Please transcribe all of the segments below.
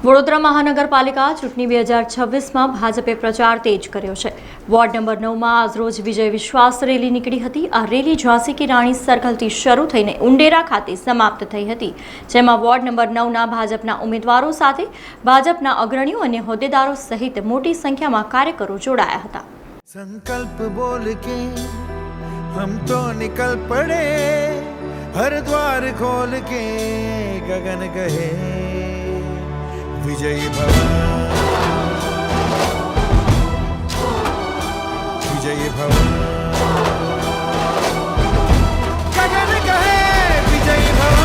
વડોદરા મહાનગરપાલિકા ચૂંટણી 2026માં ભાજપે પ્રચાર તેજ કર્યો છે। વોર્ડ નંબર 9માં આજરોજ વિજય વિશ્વાસ રેલી નીકળી હતી। આ રેલી ઝાંસી કી રાણી સર્કલથી શરૂ થઈને ઉંડેરા ખાતે સમાપ્ત થઈ હતી, જેમાં વોર્ડ નંબર 9ના ભાજપના ઉમેદવારો સાથે ભાજપના અગ્રણીઓ અને હોદ્દેદારો સહિત મોટી સંખ્યામાં કાર્યકરો જોડાયા હતા। संकल्प बोल के हम तो निकल पड़े, हर द्वार खोल के गगन कहे विजयी भव, विजयी भव, गगन कहे विजयी भव।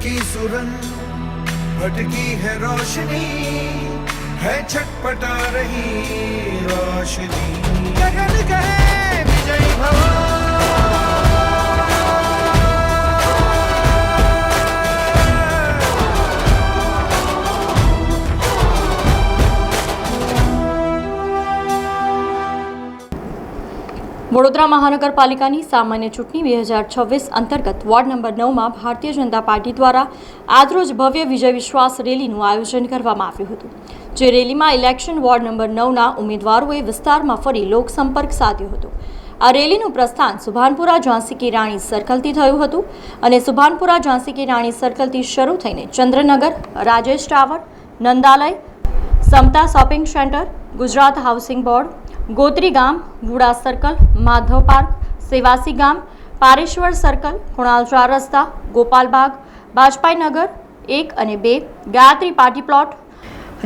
की सुरंग भटकी है रोशनी, है छटपटा रही रोशनी, गगन कहे विजयी भव। વડોદરા મહાનગરપાલિકાની સામાન્ય ચૂંટણી 2026 અંતર્ગત ward number 9માં Bharatiya Janata party દ્વારા આજરોજ ભવ્ય વિજય વિશ્વાસ રેલીનું આયોજન કરવામાં આવ્યું હતું, જે રેલીમાં ઇલેક્શન વોર્ડ નંબર 9ના ઉમેદવારોએ વિસ્તારમાં ફરી લોકસંપર્ક સાધ્યો હતો। આ રેલીનું પ્રસ્થાન સુભાનપુરા ઝાંસી કી રાણી સર્કલથી થયું હતું અને સુભાનપુરા ઝાંસી કી રાણી સર્કલથી શરૂ થઈને Chandranagar, Rajesh tower, Nandalaya, Samta shopping centre, Gujarat housing board, Gotri ગામ, વુડા સર્કલ, માધવ પાર્ક, સેવાસી ગામ, પારેશ્વર સર્કલ, કુણાલ 4 રસ્તા, ગોપાલબાગ, બાજપાઈ નગર 1 અને 2, Gayatri party plot,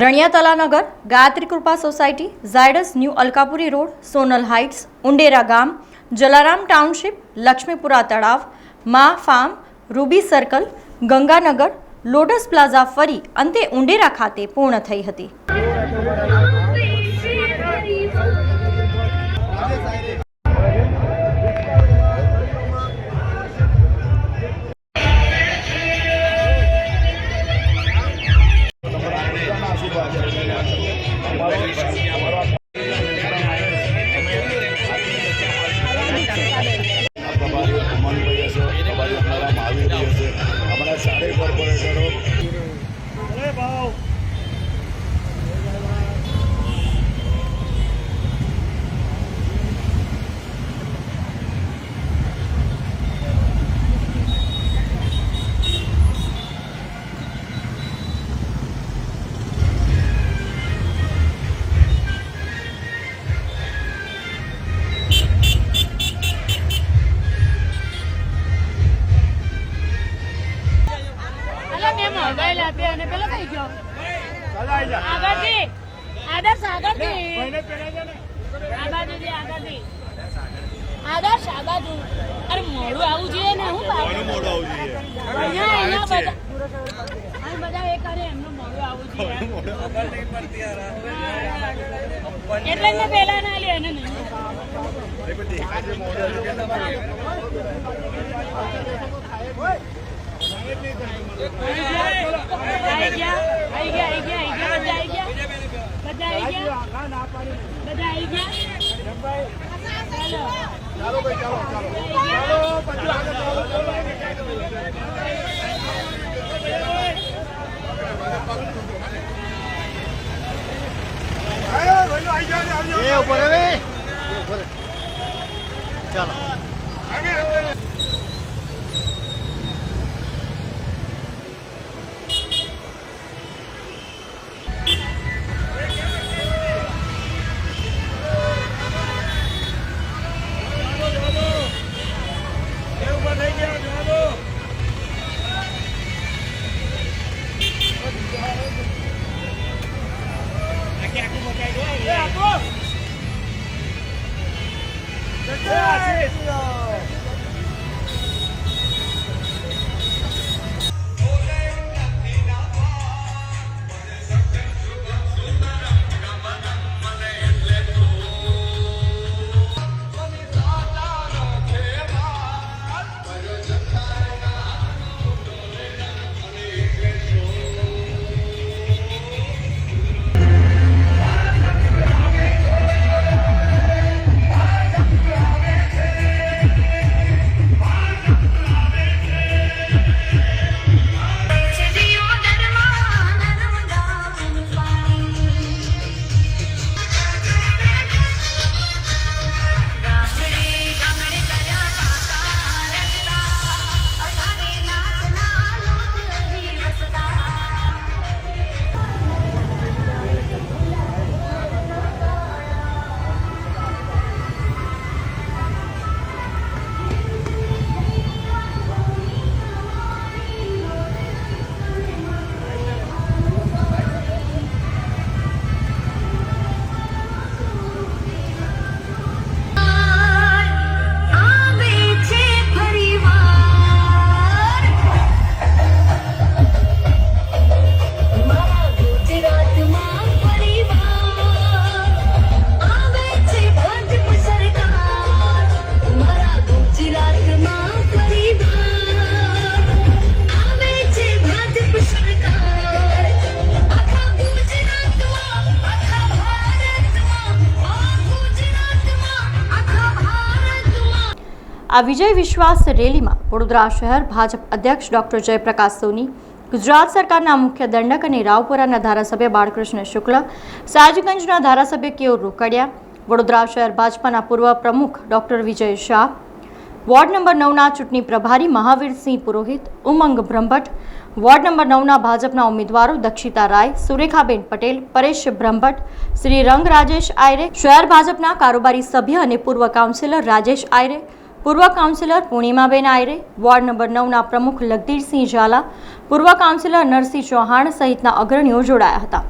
Raniyatala Nagar, Gayatri Krupa society, Zydus new Alkapuri road, Sonal heights, Undera ગામ, જલારામ ટાઉનશીપ, લક્ષ્મીપુરા તળાવ, Maa farm, ruby circle, Ganganagar, lotus plaza ફરી અંતે ઉંડેરા ખાતે પૂર્ણ થઈ હતી। આદર્શ આ બાજુ અરે મોડું આવું જોઈએ ને હું મોડું આવું જોઈએ બધા એ કરે એમનું મોડું આવું જોઈએ એટલે મેં પહેલા ના લે એને નહીં ચાલો ભાઈ, ચાલો ચાલો ચાલો આ વિજય વિશ્વાસ રેલીમાં વડોદરા શહેર ભાજપ અધ્યક્ષ ડોક્ટર જયપ્રકાશ સોની, ગુજરાત સરકારના મુખ્ય દંડક અને રાવપુરાના ધારાસભ્ય બાળકૃષ્ણ શુક્લ, સાજગંજના ધારાસભ્ય કેયુર રોકડિયા, વડોદરા શહેર ભાજપાના પૂર્વ પ્રમુખ doctor Vijay Shah, ward number 9ના ચૂંટણી પ્રભારી મહાવીરસિંહ પુરોહિત, ઉમંગ બ્રહ્મભટ્ટ, વોર્ડ નંબર 9ના ભાજપના ઉમેદવારો દક્ષિતા રાય, સુરેખાબેન પટેલ, પરેશ બ્રહ્મભટ્ટ, શ્રી રંગ રાજેશ આયરે, શહેર ભાજપના કારોબારી સભ્ય અને પૂર્વ કાઉન્સિલર રાજેશ આયરે, પૂર્વ કાઉન્સિલર પૂર્ણિમાબેન આયરે, વોર્ડ નંબર 9ના પ્રમુખ લગદીરસિંહ ઝાલા, પૂર્વ કાઉન્સિલર નરસિંહ ચૌહાણ સહિતના અગ્રણીઓ જોડાયા હતા,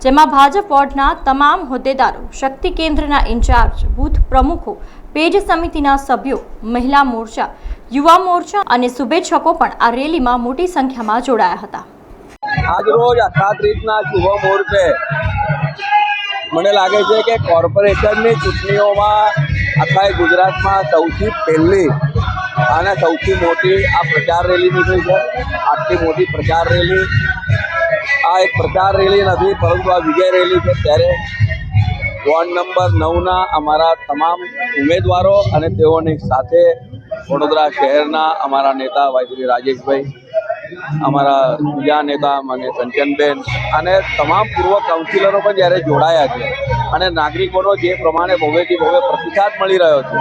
જેમાં ભાજપ વોર્ડના તમામ હોદ્દેદારો, શક્તિ કેન્દ્રના ઇન્ચાર્જ, બૂથ પ્રમુખો, પેજ સમિતિના સભ્યો, મહિલા મોરચા, યુવા મોરચા અને શુભેચ્છકો પણ આ રેલીમાં મોટી સંખ્યામાં જોડાયા હતા. આજરોજ 38ના શુભ મુહૂર્તે મને લાગે છે કે કોર્પોરેશનની ચૂંટણીઓમાં આખા ગુજરાતમાં સૌથી પહેલી અને સૌથી મોટી આ પ્રચાર રેલી નીકળી છે. આટલી મોટી પ્રચાર રેલી આ એક પ્રચાર રેલી નથી, પરંતુ આ વિજય રેલી છે. ત્યારે વોર્ડ નંબર 9ના અમારા તમામ ઉમેદવારો અને તેઓની સાથે વડોદરા શહેરના અમારા નેતા ભાઈ શ્રી રાજેશભાઈ, અમારા બીજા નેતા મને કંચનબેન અને તમામ પૂર્વ કાઉન્સિલરો પણ જ્યારે જોડાયા છે અને નાગરિકોનો જે પ્રમાણે ભવ્યથી ભવ્ય પ્રતિસાદ મળી રહ્યો છે,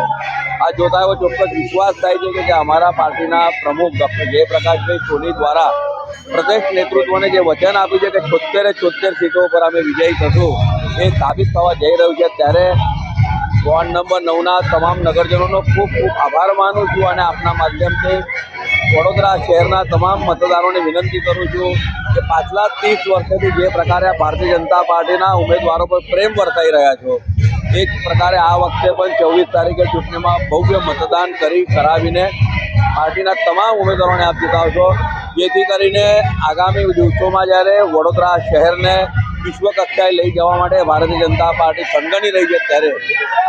આ જોતા એવો ચોક્કસ વિશ્વાસ થાય છે કે અમારા પાર્ટીના પ્રમુખ ડૉક્ટર જયપ્રકાશભાઈ સોની દ્વારા પ્રદેશ નેતૃત્વને જે વચન આપ્યું છે કે 76 સીટો પર અમે વિજયી થશું, એ સાબિત થવા જઈ રહ્યું છે. ત્યારે વોર્ડ નંબર 9ના તમામ નગરજનોનો ખૂબ ખૂબ આભાર માનું છું અને આપના માધ્યમથી વડોદરા શહેરના તમામ મતદારોને વિનંતી કરું છું કે પાછલા 30 વર્ષથી જે પ્રકારે ભારતીય જનતા પાર્ટીના ઉમેદવારો પર પ્રેમ વર્તાઈ રહ્યા છો, એ જ પ્રકારે આ વખતે પણ 24 તારીખે ચૂંટણીમાં ભવ્ય મતદાન કરાવીને પાર્ટીના તમામ ઉમેદવારોને આપ જીતાવશો, જેથી કરીને આગામી દિવસોમાં જ્યારે વડોદરા શહેરને વિશ્વ કક્ષાએ લઈ જવા માટે ભારતીય જનતા પાર્ટી સંગઠની રહી છે, ત્યારે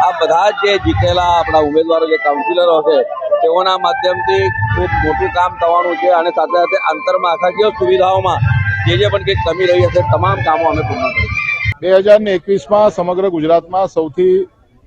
આ બધા જ જે જીતેલા આપણા ઉમેદવારો જે કાઉન્સિલરો છે તેઓના માધ્યમથી ખૂબ મોટું કામ થવાનું છે અને સાથે સાથે આંતરમાળખાકીય સુવિધાઓમાં જે પણ કંઈક કમી રહી હશે તમામ કામો અમે પૂર્ણ કરીશું. 2021માં સમગ્ર ગુજરાતમાં સૌથી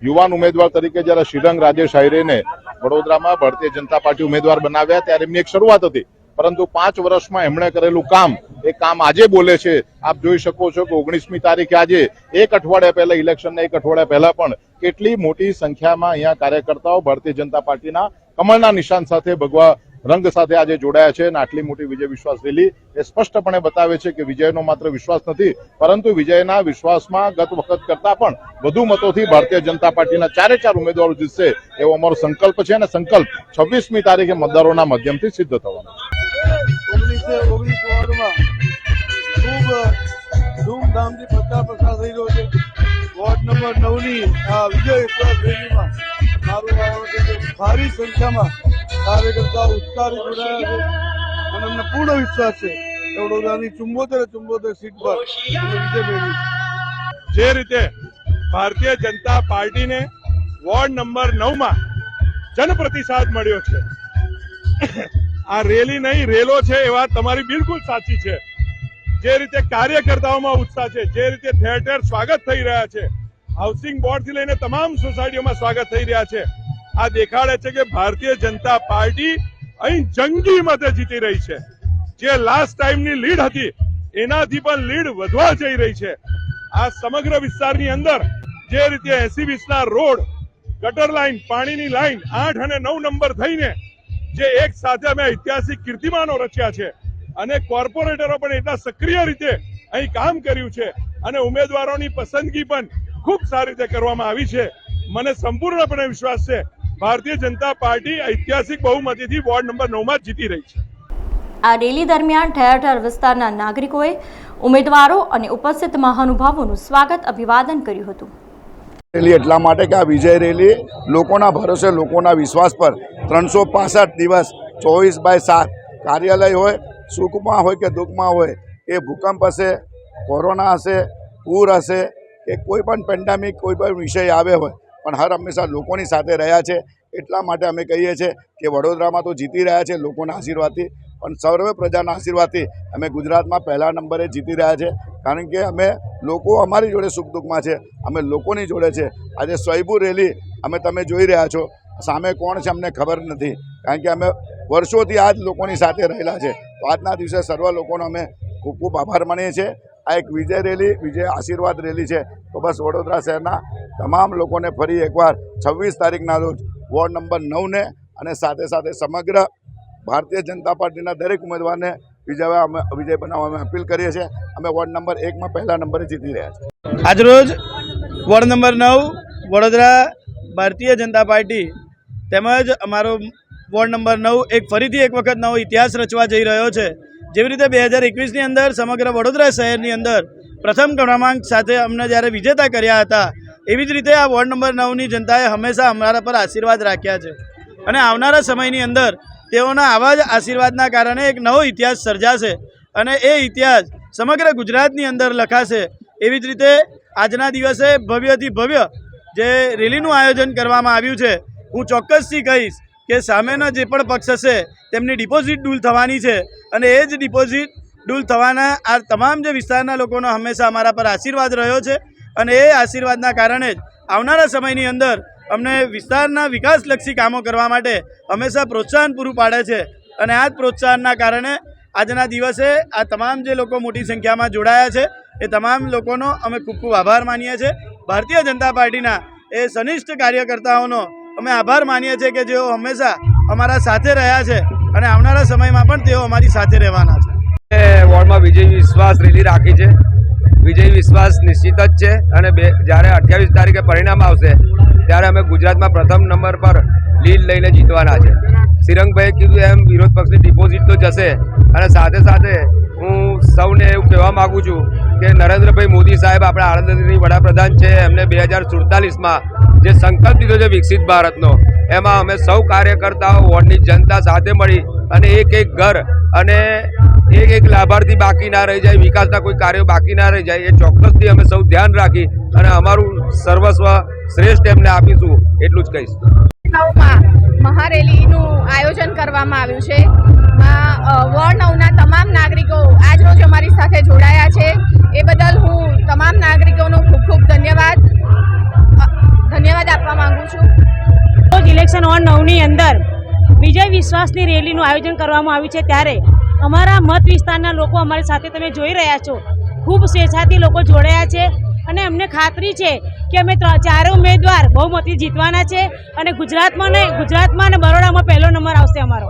યુવાન ઉમેદવાર તરીકે જ્યારે શ્રીરંગ રાજેશ આયરેને વડોદરામાં ભારતીય જનતા પાર્ટી ઉમેદવાર બનાવ્યા ત્યારે એમની એક શરૂઆત હતી, પરંતુ 5 વર્ષમાં એમણે કરેલું કામ એ કામ આજે બોલે છે. આપ જોઈ શકો છો કે 19મી તારીખે આજે એક અઠવાડિયા પહેલા ઇલેક્શનના એક અઠવાડિયા પહેલા પણ કેટલી મોટી સંખ્યામાં અહીંયા કાર્યકર્તાઓ ભારતીય જનતા પાર્ટીના કમળના નિશાન સાથે ભગવા રંગ સાથે આજે જોડાયા છે અને આટલી મોટી વિજય વિશ્વાસ રેલી એ સ્પષ્ટપણે બતાવે છે કે વિજયનો માત્ર વિશ્વાસ નથી, પરંતુ વિજયના વિશ્વાસમાં ગત વખત કરતા પણ વધુ મતોથી ભારતીય જનતા પાર્ટીના 4 ઉમેદવારો જીતશે એવો અમારો સંકલ્પ છે અને સંકલ્પ 26મી તારીખે મતદારોના માધ્યમથી સિદ્ધ થવાનો છે. 19 વોર્ડમાં ખૂબ ધૂમધામથી પ્રચાર પ્રસાર થઈ રહ્યો છે. વોર્ડ નંબર 9ની આ વિજય વિશ્વાસ રેલીમાં મારું આ વખતે ભારી સંખ્યામાં કાર્યકર્તાઓ ઉત્સાહી જોડાયા છે અને અમને પૂર્ણ વિશ્વાસ છે કે વડોદરાની 74 સીટ પર અમે વિજય મેળવીશું। જે રીતે ભારતીય જનતા પાર્ટીને વોર્ડ નંબર 9માં જનપ્રતિસાદ મળ્યો છે, આ રેલી નહીં રેલો છે એ વાત તમારી બિલકુલ સાચી છે। જે રીતે કાર્યકર્તાઓમાં ઉત્સાહ છે, જે રીતે ઠેર ઠેર સ્વાગત થઈ રહ્યા છે, હાઉસિંગ બોર્ડ થી લઈને તમામ સોસાયટીઓમાં સ્વાગત થઈ રહ્યા છે, આ દેખાડે છે કે ભારતીય જનતા પાર્ટી અહીં જંગી મતે જીતી રહી છે। જે લાસ્ટ ટાઈમની લીડ હતી એનાથી પણ લીડ વધવા જઈ રહી છે। આ સમગ્ર વિસ્તારની અંદર જે રીતે 80-20 રોડ, ગટર લાઈન, પાણીની લાઈન 8 અને 9 નંબર થઈને જે એક સાથે અમે ઐતિહાસિક કીર્તિમાનો રચ્યા છે અને કોર્પોરેટરો પણ એટલા સક્રિય રીતે અહીં કામ કર્યું છે અને ઉમેદવારોની પસંદગી પણ ખૂબ સારી રીતે કરવામાં આવી છે। મને સંપૂર્ણપણે વિશ્વાસ છે ભારતીય જનતા પાર્ટી ઐતિહાસિક બહુમતીથી વોર્ડ નંબર 9માં જીતી રહી છે। આ રેલી દરમિયાન ઠેર ઠેર વિસ્તારના નાગરિકોએ ઉમેદવારો અને ઉપસ્થિત મહાનુભાવોનું સ્વાગત અભિવાદન કર્યું હતું। રેલી એટલા માટે કે આ વિજય રેલી લોકોના ભરોસે, લોકોના વિશ્વાસ પર 365 દિવસ 24/7 કાર્યાલય હોય, સુખમાં હોય કે દુઃખમાં હોય, એ ભૂકંપ હશે, કોરોના હશે, પૂર હશે કે કોઈ પણ પેન્ડેમિક, કોઈ પણ વિષય આવે હોય, પણ હર હંમેશા લોકોની સાથે રહ્યા છે। એટલા માટે અમે કહીએ છીએ કે વડોદરામાં તો જીતી રહ્યા છે લોકોના આશીર્વાદથી, પણ સર્વે પ્રજાના આશીર્વાદથી અમે ગુજરાતમાં પહેલા નંબરે જીતી રહ્યા છે। કારણ કે અમે લોકો અમારી જોડે સુખ દુઃખમાં છે, અમે લોકોની જોડે છે। આજે સ્વયંભૂ રેલી તમે જોઈ રહ્યા છો, સામે કોણ છે અમને ખબર નથી, કારણ કે અમે વર્ષોથી આ જ લોકોની સાથે રહેલા છે। તો આજના દિવસે સર્વ લોકોનો અમે ખૂબ ખૂબ આભાર માનીએ છીએ। આ એક વિજય રેલી, વિજય આશીર્વાદ રેલી છે। તો બસ વડોદરા શહેરના તમામ લોકોને ફરી એકવાર 26 તારીખના રોજ વોર્ડ નંબર 9ને અને સાથે સાથે સમગ્ર ભારતીય જનતા પાર્ટીના દરેક ઉમેદવારને વિજય બનાવવા અમે અપીલ કરીએ છીએ। અમે વોર્ડ નંબર 1માં પહેલા નંબરે જીતી રહ્યા છીએ। આજરોજ ward number 9 Vadodara Bharatiya Janata party તેમજ અમારો વોર્ડ નંબર 9 ફરીથી એક વખત નવો ઇતિહાસ રચવા જઈ રહ્યો છે। જેવી રીતે 2021ની અંદર સમગ્ર વડોદરા શહેરની અંદર પ્રથમ ક્રમાંક સાથે અમને જ્યારે વિજેતા કર્યા હતા, એવી જ રીતે આ વોર્ડ નંબર 9ની જનતાએ હંમેશા અમારા પર આશીર્વાદ રાખ્યા છે અને આવનારા સમયની અંદર તેઓના આવા જ આશીર્વાદના કારણે એક નવો ઇતિહાસ સર્જાશે અને એ ઇતિહાસ સમગ્ર ગુજરાતની અંદર લખાશે। એવી જ રીતે આજના દિવસે ભવ્યથી ભવ્ય જે રેલીનું આયોજન કરવામાં આવ્યું છે, હું ચોક્કસથી કહીશ કે સામેનો જે પણ પક્ષ હશે તેમની ડિપોઝિટ ડૂલ થવાની છે અને એ જ ડિપોઝિટ ડૂલ થવાના આ તમામ જે વિસ્તારના લોકોનો હંમેશા અમારા પર આશીર્વાદ રહ્યો છે અને એ આશીર્વાદના કારણે જ આવનારા સમયની અંદર અમને વિસ્તારના વિકાસલક્ષી કામો કરવા માટે હંમેશા પ્રોત્સાહન પૂરું પાડે છે અને આ જ પ્રોત્સાહનના કારણે આજના દિવસે આ તમામ જે લોકો મોટી સંખ્યામાં જોડાયા છે એ તમામ લોકોનો અમે ખૂબ ખૂબ આભાર માનીએ છીએ। ભારતીય જનતા પાર્ટીના એ સનિષ્ઠ કાર્યકર્તાઓનો અમે આભાર માનીએ છીએ કે જેઓ હંમેશા અમારા સાથે રહ્યા છે અને આવનારા સમયમાં પણ તેઓ અમારી સાથે રહેવાના છે। વોર્ડમાં વિજય વિશ્વાસ રેલી રાખી છે। વિજય વિશ્વાસ નિશ્ચિત જ છે અને જ્યારે 28 તારીખે પરિણામ આવશે ત્યારે અમે ગુજરાતમાં પ્રથમ નંબર પર લીડ લઈને જીતવાના છે। શ્રીરંગભાઈએ કીધું એમ વિરોધ પક્ષની ડિપોઝિટ તો જશે અને સાથે સાથે હું સૌને એવું કહેવા માગું છું કે નરેન્દ્રભાઈ મોદી સાહેબ આપણા આણંદની વડાપ્રધાન છે, એમને 2047માં જે સંકલ્પ લીધો છે વિકસિત ભારતનો, એમાં અમે સૌ કાર્યકર્તાઓ વોર્ડની જનતા સાથે મળી અને એક એક ઘર અને એક લાભાર્થી બાકી ના રહી જાય, વિકાસના કોઈ કાર્યો બાકી ના રહી જાય, એ ચોક્કસથી અમે સૌ ધ્યાન રાખી અને અમારું સર્વસ્વ શ્રેષ્ઠ એમને આપીશું, એટલું જ કહીશ। મહારેલીનું આયોજન કરવામાં આવ્યું છે। વોર્ડ 9ના તમામ નાગરિકો આજરોજ અમારી સાથે જોડાયા છે, એ બદલ હું તમામ નાગરિકોનો ખૂબ ખૂબ ધન્યવાદ આપવા માંગુ છું। રોજ ઇલેક્શન વોર્ડ 9ની અંદર વિજય વિશ્વાસની રેલીનું આયોજન કરવામાં આવ્યું છે, ત્યારે અમારા મત વિસ્તારના લોકો અમારી સાથે તમે જોઈ રહ્યા છો, ખૂબ સ્વેચ્છાથી લોકો જોડાયા છે અને અમને ખાતરી છે કે અમે ચારે ઉમેદવાર બહુમતી જીતવાના છે અને ગુજરાતમાં અને બરોડામાં પહેલો નંબર આવશે અમારો।